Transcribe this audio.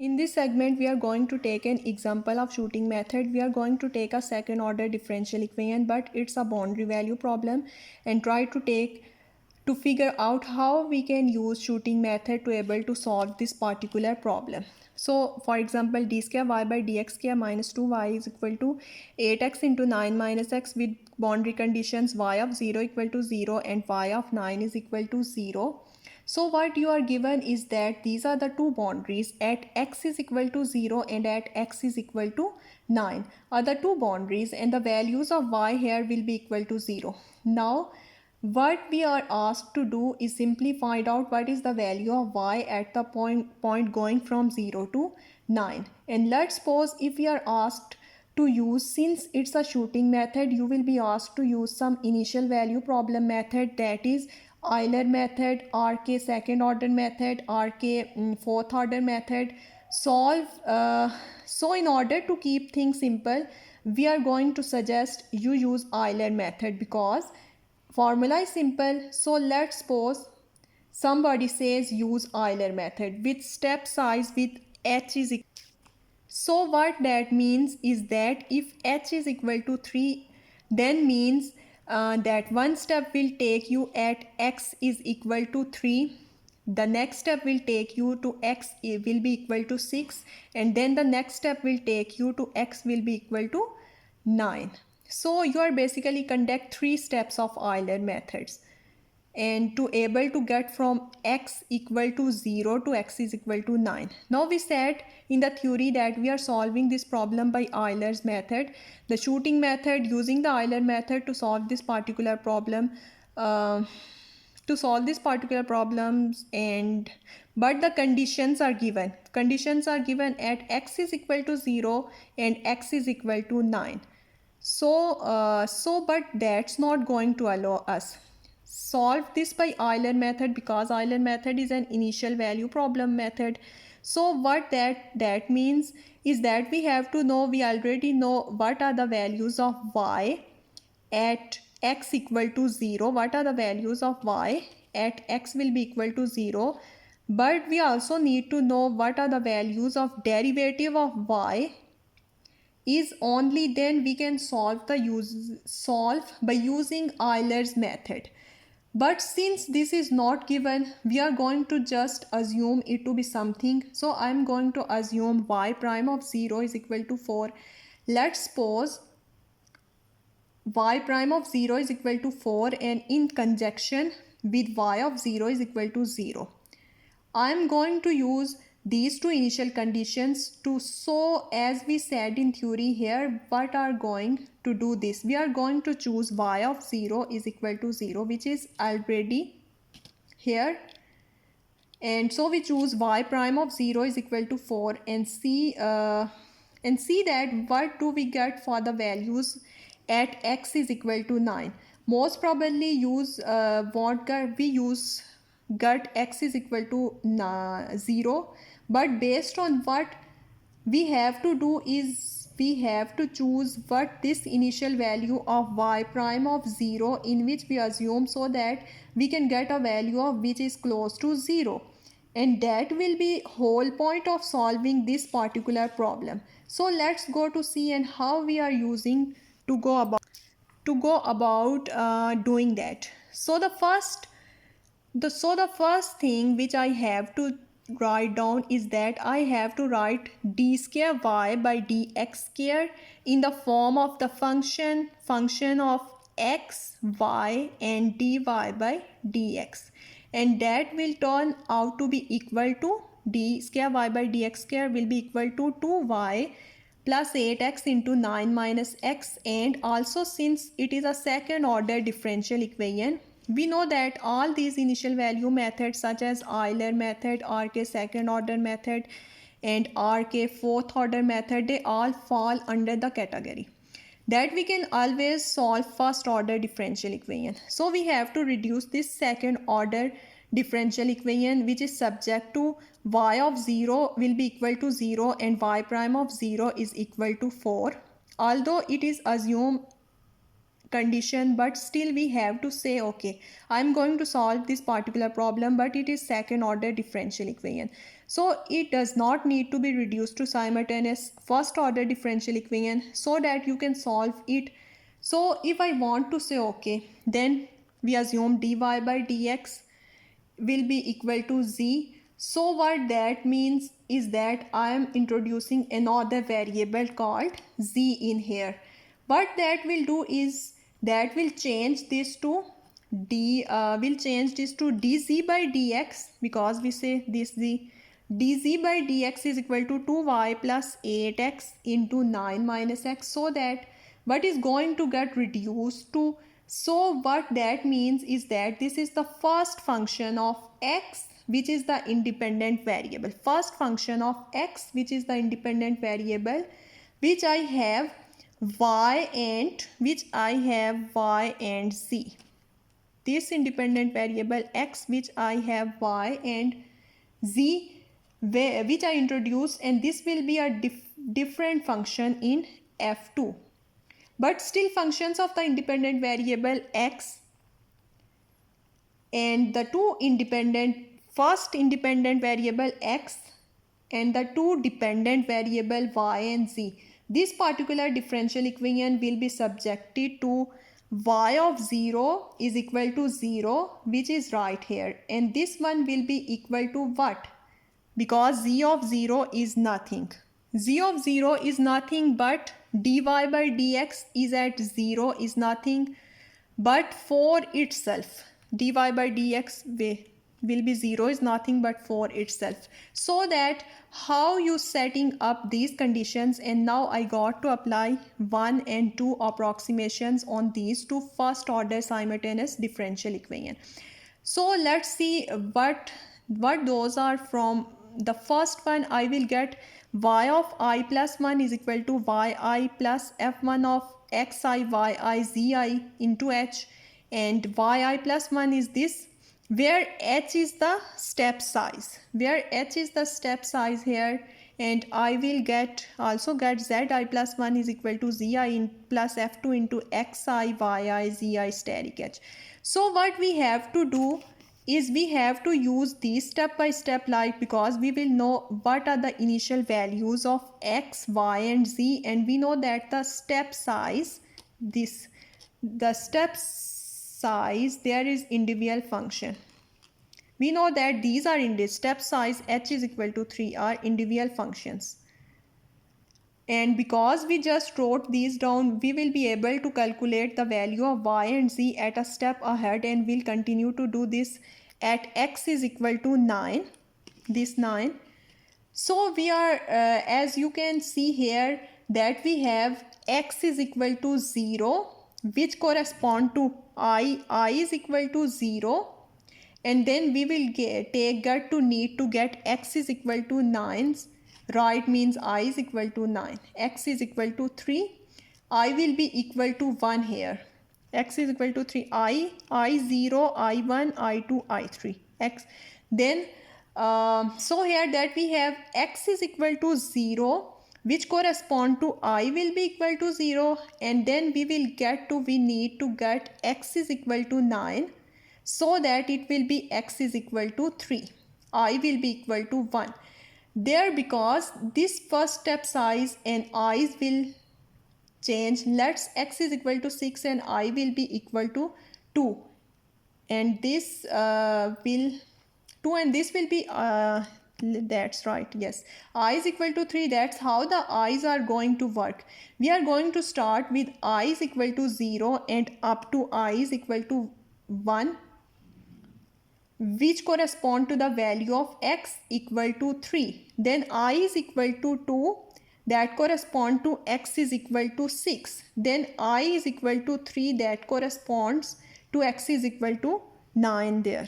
In this segment, we are going to take an example of shooting method. We are going to take a second order differential equation, but it's a boundary value problem, and try to figure out how we can use shooting method to able to solve this particular problem. So for example, d square y by dx square minus 2y is equal to 8x into 9 minus x with boundary conditions y of 0 equal to 0 and y of 9 is equal to 0. So what you are given is that these are the two boundaries at x is equal to 0 and at x is equal to 9 are the two boundaries, and the values of y here will be equal to 0. Now what we are asked to do is simply find out what is the value of y at the point going from 0 to 9. And let's suppose if we are asked to use, since it's a shooting method, you will be asked to use some initial value problem method, that is Euler method, RK second order method, RK fourth order method. So in order to keep things simple, we are going to suggest you use Euler method because formula is simple. So let's suppose somebody says use Euler method with step size with h is equal. So what that means is that if h is equal to 3, then means that one step will take you at x is equal to 3. The next step will take you to x will be equal to 6, and then the next step will take you to x will be equal to 9. So you are basically conduct 3 steps of Euler methods, and to able to get from x equal to 0 to x is equal to 9. Now we said in the theory that we are solving this problem by Euler's method, the shooting method, using the Euler method to solve this particular problem, and but the conditions are given. Conditions are given at x is equal to 0 and x is equal to 9. But that's not going to allow us solve this by Euler method, because Euler method is an initial value problem method. So what that means is that we have to know, we already know what are the values of y at x equal to 0, what are the values of y at x will be equal to 0, but we also need to know what are the values of derivative of y. Is only then we can solve by using Euler's method. But since this is not given, we are going to just assume it to be something. So I'm going to assume y prime of 0 is equal to 4. Let's suppose y prime of 0 is equal to 4, and in conjunction with y of 0 is equal to 0. I'm going to use these two initial conditions to, so as we said in theory here, what are going to do this? We are going to choose y of 0 is equal to 0, which is already here. And so we choose y prime of 0 is equal to 4 and see that what do we get for the values at x is equal to 9. Most probably get x is equal to 0, but based on what we have to do is we have to choose what this initial value of y prime of 0 in which we assume, so that we can get a value of which is close to 0, and that will be whole point of solving this particular problem. So let's go to see and how we are using to go about doing that. So the first thing which I have to write down is that I have to write d square y by dx square in the form of the function of x, y and dy by dx, and that will turn out to be equal to d square y by dx square will be equal to 2y plus 8x into 9 minus x. And also, since it is a second order differential equation, we know that all these initial value methods such as Euler method, RK second order method and RK fourth order method, they all fall under the category that we can always solve first order differential equation. So we have to reduce this second order differential equation, which is subject to y of 0 will be equal to 0 and y prime of 0 is equal to 4. Although it is assumed condition, but still we have to say, okay, I'm going to solve this particular problem, but it is second order differential equation. So it does not need to be reduced to simultaneous first order differential equation so that you can solve it. So if I want to say okay, then we assume dy by dx will be equal to z. So what that means is that I am introducing another variable called z in here. What that will do is that will change this to dz by dx, because we say this z dz by dx is equal to 2y plus 8x into 9 minus x, so that what is going to get reduced to. So what that means is that this is the first function of x which is the independent variable, first function of x which is the independent variable, which I have y and z. This independent variable x which I have y and z which I introduced, and this will be a different function in f2. But still functions of the independent variable x and the first independent variable x and the two dependent variable y and z. This particular differential equation will be subjected to y of 0 is equal to 0, which is right here, and this one will be equal to what? Because z of 0 is nothing. Z of 0 is nothing but dy by dx is at 0 is nothing but 4 itself. Dy by dx will be 0 is nothing but 4 itself. So that how you setting up these conditions, and now I got to apply 1 and 2 approximations on these two first order simultaneous differential equation. So let's see what those are. From the first one, I will get y of I plus 1 is equal to yi plus f1 of xi yi zi into h, and yi plus 1 is this, where h is the step size, here, and I will also get zi plus 1 is equal to zi plus f2 into xi yi zi steric h. So what we have to do is we have to use these step by step, like, because we will know what are the initial values of x, y and z, and we know that the step size there is individual function. We know that these are in this step size h is equal to 3 are individual functions. And because we just wrote these down, we will be able to calculate the value of y and z at a step ahead, and we'll continue to do this at x is equal to 9, this 9. So we are, as you can see here, that we have x is equal to 0, which correspond to I is equal to 0. And then we will need to get x is equal to 9. Right means I is equal to 9. X is equal to 3. I will be equal to 1 here. X is equal to 3. I0, I1, I2, I3. X. Then, so here that we have x is equal to 0, which correspond to I will be equal to 0. And then we need to get x is equal to 9. So that it will be x is equal to 3. I will be equal to 1. There, because this first step size and i's will change, let's x is equal to 6 and I will be equal to 2. And this will 2 and this will be that's right, yes, I is equal to 3. That's how the i's are going to work. We are going to start with I is equal to 0 and up to I is equal to 1, which correspond to the value of x equal to 3. Then I is equal to 2, that correspond to x is equal to 6. Then I is equal to 3, that corresponds to x is equal to 9 there.